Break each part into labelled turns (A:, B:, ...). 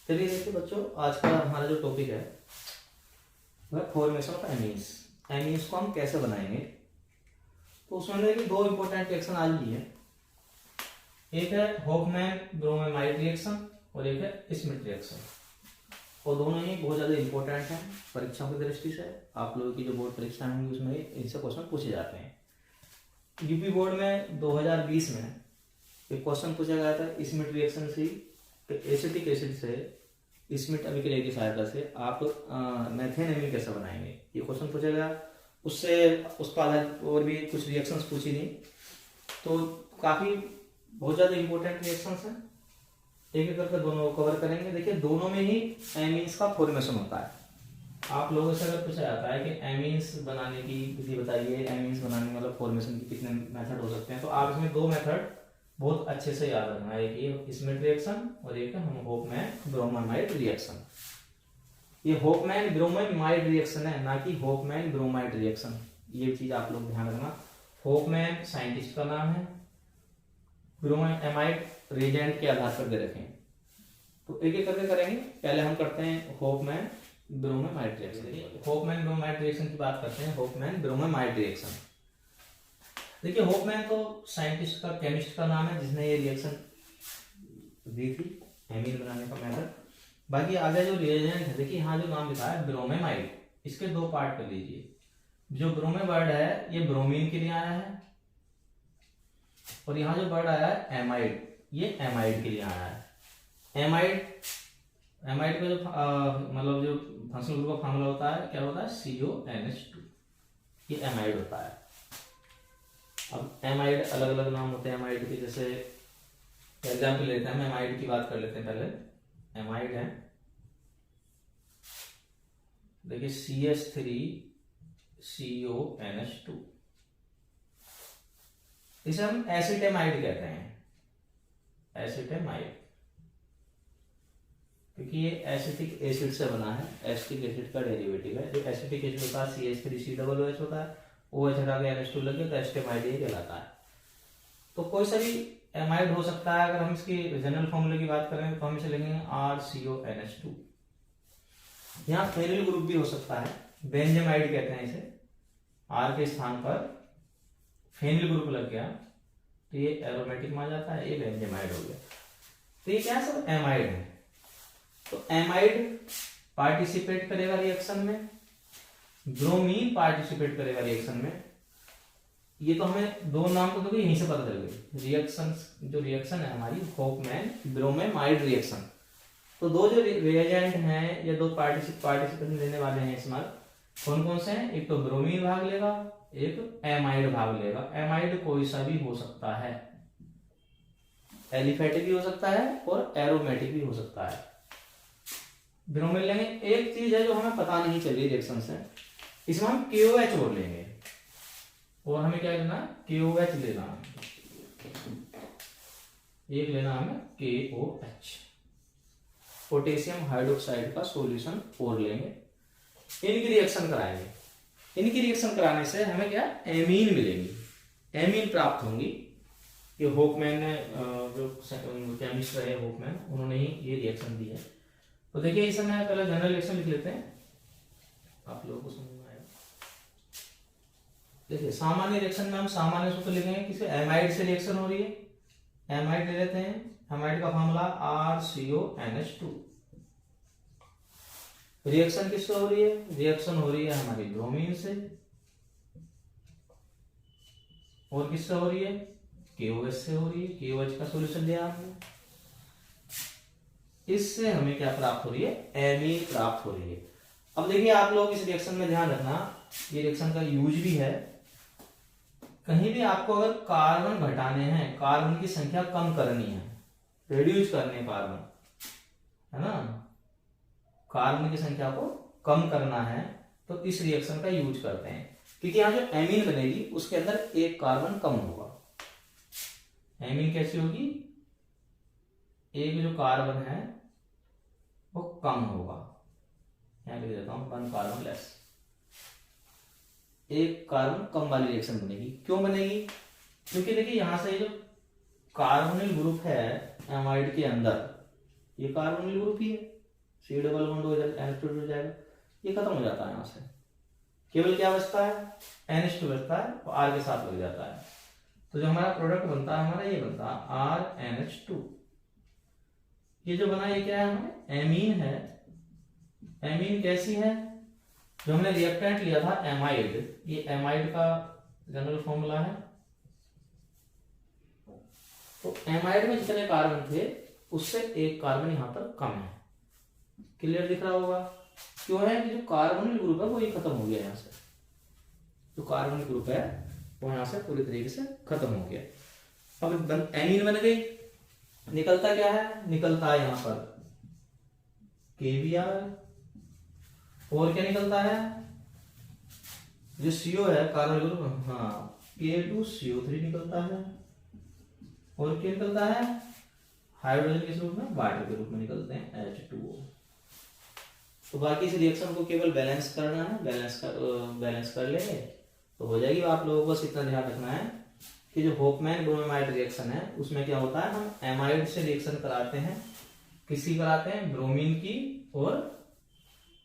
A: चलिए देखिए बच्चों, आज का हमारा जो टॉपिक है वह फॉर्मेशन ऑफ एमीन्स। एमीन्स को हम कैसे बनाएंगे, तो उसमें देखिए दो इंपॉर्टेंट रिएक्शन आज लिए हैं। एक है होफमैन ब्रोमेमाइड रिएक्शन और एक है स्मिथ रिएक्शन, और दोनों ही बहुत ज़्यादा इंपॉर्टेंट हैं परीक्षाओं की दृष्टि से। आप लोगों की जो बोर्ड परीक्षा होंगी उसमें इनसे क्वेश्चन पूछे जाते हैं। यूपी बोर्ड में 2020 में एक क्वेश्चन पूछा गया था स्मिथ रिएक्शन से, एसिटिक एसिड से स्मिथ अभिक्रिया की सहायता से आप मेथेन एमीन कैसे बनाएंगे, ये क्वेश्चन पूछा गया। उससे उस पर आधारित और भी कुछ रिएक्शंस पूछी थी, तो काफ़ी बहुत ज़्यादा इंपॉर्टेंट रिएक्शंस हैं। एक एक करके दोनों को कवर करेंगे। देखिए दोनों में ही एमीन्स का फॉर्मेशन होता है। आप लोगों से अगर पूछा जाता है कि एमीन्स बनाने की विधि बताइए, एमीन्स बनाने में मतलब फॉर्मेशन के कितने मेथड हो सकते हैं, तो आप इसमें दो मेथड बहुत अच्छे से याद रखना है। एक ये स्मिथ रिएक्शन और एक होफमैन ब्रोमेमाइड रिएक्शन। ये होफमैन ब्रोमेमाइड रिएक्शन है, ना कि होफमैन ब्रोमाइड रिएक्शन। ये चीज आप लोग ध्यान रखना। होफमैन साइंटिस्ट का नाम है, ब्रोमेमाइड रिएजेंट के आधार पर दे रखे हैं। तो एक एक करके करेंगे। पहले हम करते हैं Hofmann bromamide reaction. Hofmann bromide reaction की बात करते हैं। होफमैन ब्रोमेमाइड रिएक्शन, देखिए होफमैन तो साइंटिस्ट का, केमिस्ट का नाम है जिसने ये रिएक्शन दी थी एमीन बनाने का मेथड। बाकी आगे जो रिएजेंट है, देखिए यहाँ जो नाम लिखा है ब्रोमेमाइड, इसके दो पार्ट कर लीजिए। जो ब्रोमेमाइड है ये ब्रोमीन के लिए आया है, और यहाँ जो वर्ड आया है एमाइड, ये एमाइड के लिए आया है। एमाइड का जो मतलब जो फंक्शनल ग्रुप का फार्मूला होता है, क्या होता है, CONH2। ये एमाइड होता है। अब एमाइड अलग अलग नाम होते हैं एमाइड के, जैसे एग्जाम्पल लेते हैं, हम एमाइड की बात कर लेते हैं। पहले एमाइड है, देखिए CH3CONH2, इसे हम एसिटेमाइड कहते हैं। एसिटेमाइड क्योंकि ये एसिटिक एसिड से बना है, एसिटिक एसिड का डेरिवेटिव है। जो एसिटिक एसिड होता है CH3COOH होता है, OH हटा के NH2 लगे तो एसिटेमाइड ही कहलाता है। तो कोई सा भी एमाइड हो सकता है। अगर हम इसकी जनरल फॉर्मूले की बात करें तो हम इसे लिखेंगे RCONH2। यहाँ फेनिल ग्रुप भी हो सकता है, बेंजामाइड कहते हैं इसे। R के स्थान पर फेनिल ग्रुप लग गया तो ये एरोमेटिक में आ जाता है, ये बेंजामाइड हो गया। तो ये क्या सब एमाइड है। तो एमाइड पार्टिसिपेट करेगा रिएक्शन में, ब्रोमीन पार्टिसिपेट करेगा रिएक्शन में। ये तो हमें दो नाम तो देखो यहीं से पता चल गई। रिएक्शन जो रिएक्शन है हमारी होफमैन ब्रोमेमाइड रिएक्शन, तो दो जो रिएजेंट हैं या दो पार्टिसिपेंट लेने वाले हैं इसमें, कौन कौन से हैं, एक तो ब्रोमीन भाग लेगा, एक एमाइड भाग लेगा। एमाइड कोई सा भी हो सकता है, एलिफेटिक भी हो सकता है और एरोमेटिक भी हो सकता है। ब्रोमीन लेंगे। एक चीज है जो हमें पता नहीं चली रिएक्शन से, इसमें हम KOH जोड़ लेंगे, और हमें क्या लेना, KOH लेना, एक लेना हमें KOH, पोटेशियम हाइड्रोक्साइड का सॉल्यूशन और लेंगे। इनकी रिएक्शन कराएंगे। इनकी रिएक्शन कराने से हमें क्या, एमीन मिलेगी, एमीन प्राप्त होंगी। ये होफमैन ने जो केमिस्ट रहे होफमैन, उन्होंने ही ये रिएक्शन दी है। तो देखिए इस समय पहले जनरल रिएक्शन लिख लेते हैं, आप लोगों को समझ में आएगा। देखिए सामान्य रिएक्शन में हम सामान्य सूत्र लिखेंगे, किसी एमाइड से रिएक्शन हो रही है, एमाइड ले लेते हैं। एमाइड का फॉर्मूला RCONH2। रिएक्शन किससे हो रही है, रिएक्शन हो रही है हमारी ब्रोमीन से, और किससे हो रही है, KOH से हो रही है। KOH का सॉल्यूशन लिया हमने, इससे हमें क्या प्राप्त हो रही है, एमीन प्राप्त हो रही है। अब देखिए आप लोग इस रिएक्शन में ध्यान रखना, ये रिएक्शन का यूज भी है। कहीं भी आपको अगर कार्बन घटाने हैं, कार्बन की संख्या कम करनी है, रिड्यूस करने कार्बन, है ना, कार्बन की संख्या को कम करना है, तो इस रिएक्शन का यूज करते हैं। क्योंकि यहाँ जो एमीन बनेगी उसके अंदर एक कार्बन कम होगा। एमीन कैसी होगी, एक जो कार्बन है वो कम होगा। यहां लिख देता हूं 1 कार्बन लेस, एक कार्बन कम वाली रिएक्शन बनेगी। क्यों बनेगी, क्योंकि देखिए यहां से जो कार्बोनिल ग्रुप है एमाइड के अंदर, ये कार्बोनिल ग्रुप ही है, C डबल बॉन्ड हो जाएगा, NH2 जुड़ जाएगा, ये खत्म हो जाता है यहाँ से। केवल क्या बचता है, NH2 बचता है और R के साथ लग जाता है। तो जो हमारा प्रोडक्ट बनता है हमारा ये बनता है RNH2। ये जो बना ये क्या है, हमारे एमीन है। एमीन कैसी है, जो हमने रिएक्टेंट लिया था एमाइड, ये एमाइड का जनरल फॉर्मूला है। तो एमाइड में जितने कार्बन थे उससे एक कार्बन यहाँ पर कम है। क्लियर दिख रहा होगा, क्यों है कि जो कार्बोनिल ग्रुप है वो ये खत्म हो गया यहाँ से, जो कार्बोनिल ग्रुप है वो यहाँ से पूरी तरीके से खत्म हो गया। अब एमीन बन गई, निकलता क्या है, निकलता है यहाँ पर KBr, और क्या निकलता है, जो CO है कार्बोनिल ग्रुप, हाँ K2CO3 निकलता है, और क्या निकलता है, हाइड्रोजन किस रूप में, वाटर के रूप में निकलते हैं H2O। तो बाकी इस रिएक्शन को केवल बैलेंस करना है, बैलेंस कर लेंगे तो हो जाएगी। आप लोगों को बस इतना ध्यान रखना है कि जो होपमैन ब्रोमाइड रिएक्शन है उसमें क्या होता है, हम एमाइड से रिएक्शन कराते हैं, किसकी कराते हैं, ब्रोमीन की, और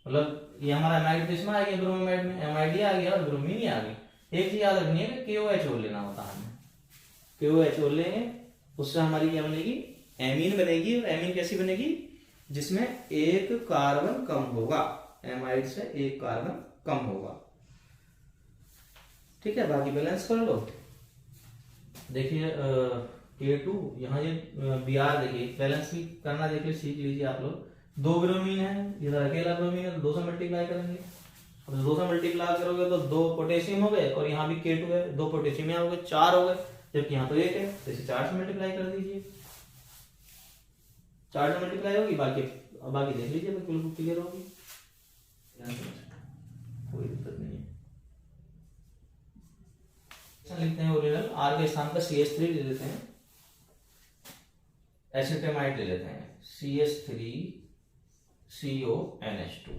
A: मतलब ये हमारा एमाइड किसमें आ गया, ब्रोमाइड में, एमाइड ही आ गया और ब्रोमीन ही आ गई। एक चीज याद रखनी है कि KOH लेना होता है हमें, KOH लेंगे, उससे हमारी क्या बनेगी, एमीन बनेगी। और एमीन कैसी बनेगी, जिसमें एक कार्बन कम होगा, एमाइड से एक कार्बन कम होगा। ठीक है, बाकी बैलेंस कर लो। देखिए K2 यहाँ ये Br, देखिए बैलेंस भी करना, देखिए सीख लीजिए आप लोग। 2 ब्रोमीन है, इधर अकेला ब्रोमीन है तो 2 से मल्टीप्लाई करेंगे। अब 2 से मल्टीप्लाई करोगे तो 2 पोटेशियम हो गए, और यहाँ भी K2 है, 2 पोटेशियम यहाँ हो गए, 4 हो गए, जबकि यहाँ तो 1 है, तो इसे 4 से मल्टीप्लाई कर दीजिए, 4 से मल्टीप्लाई होगी, बाकी देख लीजिए, बिल्कुल क्लियर होगी, कोई दिक्कत नहीं है। लिखते हैं ओरिजिनल, R के स्थान पर CH3 ले लेते हैं, एसिटेमाइड ले लेते हैं, CH3CONH2।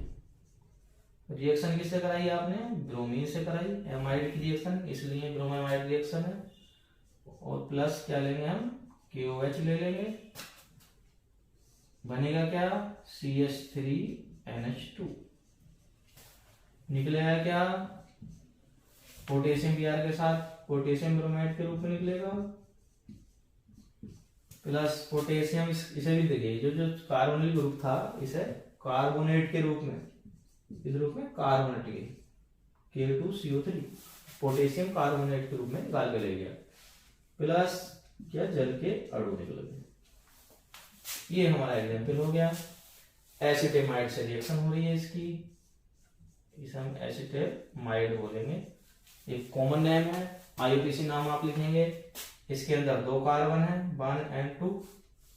A: रिएक्शन किससे कराई आपने, ब्रोमीन से कराई, एमाइड की रिएक्शन, इसलिए ब्रोमाइड रिएक्शन है। और प्लस क्या लेंगे हम, KOH ले लेंगे, बनेगा क्या, CH3NH2। निकलेगा क्या, पोटेशियम Br के साथ पोटेशियम ब्रोमाइड के रूप में निकलेगा, प्लस पोटेशियम, इसे भी देखिए, जो कार्बोनिल ग्रुप था इसे कार्बोनेट के रूप में, इस रूप में कार्बोनेट के K2CO3, पोटेशियम कार्बोनेट के रूप में निकाल के ले गया, प्लस क्या, जल के अणु निकल गए। ये हमारा एग्जाम्पल हो गया। एसिटेमाइड से रिएक्शन हो रही है इसकी, इसे हम एसिटेमाइड बोलेंगे। एक कॉमन नेम है, IUPAC नाम आप लिखेंगे। इसके अंदर 2 कार्बन है, 1 and 2,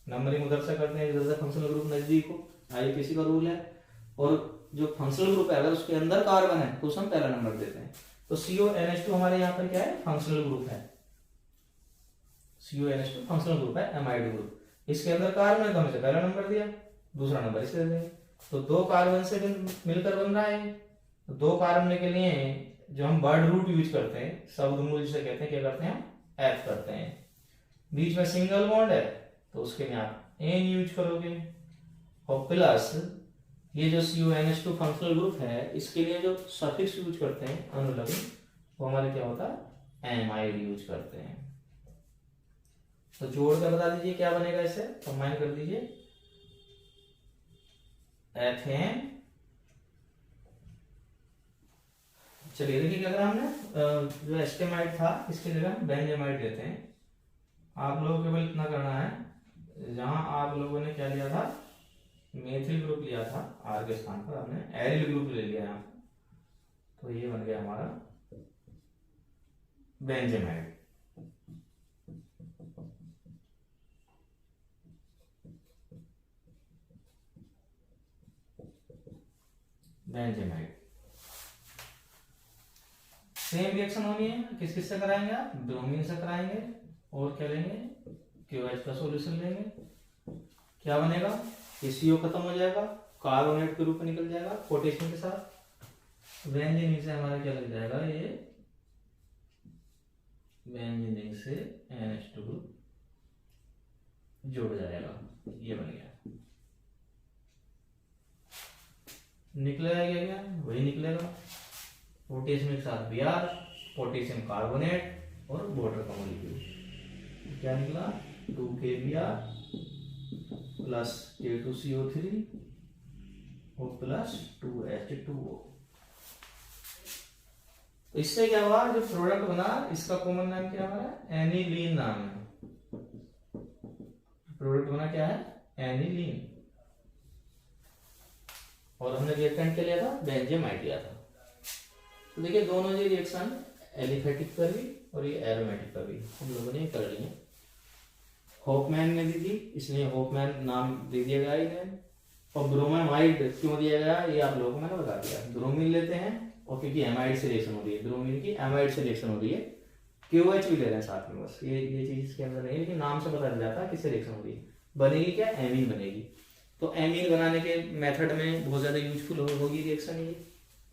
A: नंबरिंग उधर से करते हैं इधर से फंक्शनल ग्रुप नजदीक हो, IUPAC का रूल है। और जो फंक्शनल ग्रुप है अगर उसके अंदर कार्बन है तो उसे हम पहला नंबर देते हैं। तो CONH2 हमारे यहाँ पर क्या है, फंक्शनल ग्रुप है, CONH2 फंक्शनल ग्रुप है, एमाइड ग्रुप। इसके अंदर कार्बन है तो हमने पहला नंबर दिया, दूसरा नंबर इसे दे देंगे। तो 2 कार्बन से मिलकर बन रहा है। तो 2 कार्बन के लिए जो हम वर्ड रूट यूज करते हैं, शब्द मूल जिसे कहते हैं, क्या करते हैं, F करते हैं। बीच में सिंगल बॉन्ड है तो उसके लिए आप N यूज करोगे। और प्लस ये जो CONH2 फंक्शनल ग्रुप है, इसके लिए जो सफिक्स यूज करते हैं अनुलग्न, वो हमारे क्या होता है, एमाइड यूज करते हैं। तो जोड़ कर बता दीजिए क्या बनेगा, इसे कंबाइन कर दीजिए, FN। चलिए देखिए, अगर हमने जो एस्टेमाइड था इसकी जगह हम बेंजामाइड लेते हैं। आप लोगों को केवल इतना करना है, जहां आप लोगों ने क्या लिया था, मेथिल ग्रुप लिया था, R के स्थान पर हमने एरिल ग्रुप ले लिया है, तो ये बन गया हमारा बेंजामाइड। बेंजामाइड सेम रिएक्शन होनी है, किस किस से कराएंगे आप, ब्रोमीन से कराएंगे, और क्या लेंगे, KOH का सॉल्यूशन लेंगे। क्या बनेगा, CO खत्म हो जाएगा, कार्बोनेट के रूप में निकल जाएगा पोटेशियम के साथ। बेंजीन से हमारा क्या लग जाएगा, ये बेंजीन से NH2 जुड़ जाएगा, ये बन गया। निकलेगा क्या, क्या वही निकलेगा, पोटेशियम के साथ Br, पोटेशियम कार्बोनेट और वाटर का मॉलिक्यूल, क्या निकला 2KBr प्लस K2CO3 और प्लस 2H2O। तो इससे क्या हुआ, जो प्रोडक्ट बना इसका कॉमन नाम क्या है, एनिलीन नाम है। प्रोडक्ट बना क्या है, एनिलीन। और हमने रिएक्टेंट क्या लिया था, बेंजामाइड लिया था। तो देखिए दोनों ये रिएक्शन एलिफेटिक पर भी और ये एरोमेटिक पर भी हम लोगों ने कर ली है। होफमैन ने दी थी, इसलिए होफमैन नाम दे दिया गया इन्हें। और ब्रोमाइड क्यों दिया गया, ये आप लोगों को मैंने बता दिया। ब्रोमीन लेते हैं और क्योंकि एमाइड से रिएक्शन हो रही है, ब्रोमीन की एमाइड से रिएक्शन हो रही है, KOH भी ले रहे हैं साथ में, बस ये चीज इसके अंदर नहीं है, लेकिन नाम से पता चल जाता है किससे रिएक्शन हो रही है। बनेगी क्या, एमीन बनेगी। तो एमीन बनाने के मेथड में बहुत ज्यादा यूजफुल होगी रिएक्शन ये।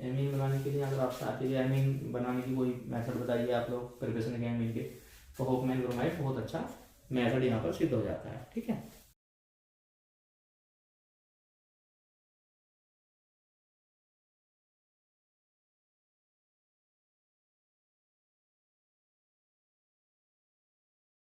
A: एमीन बनाने के लिए अगर आपसे आती है एमीन बनाने की कोई मेथड बताइए आप लोग प्रिपरेशन के एमीन के, तो होफमैन ब्रोमाइड बहुत अच्छा मेथड यहाँ पर सिद्ध हो जाता है। ठीक है।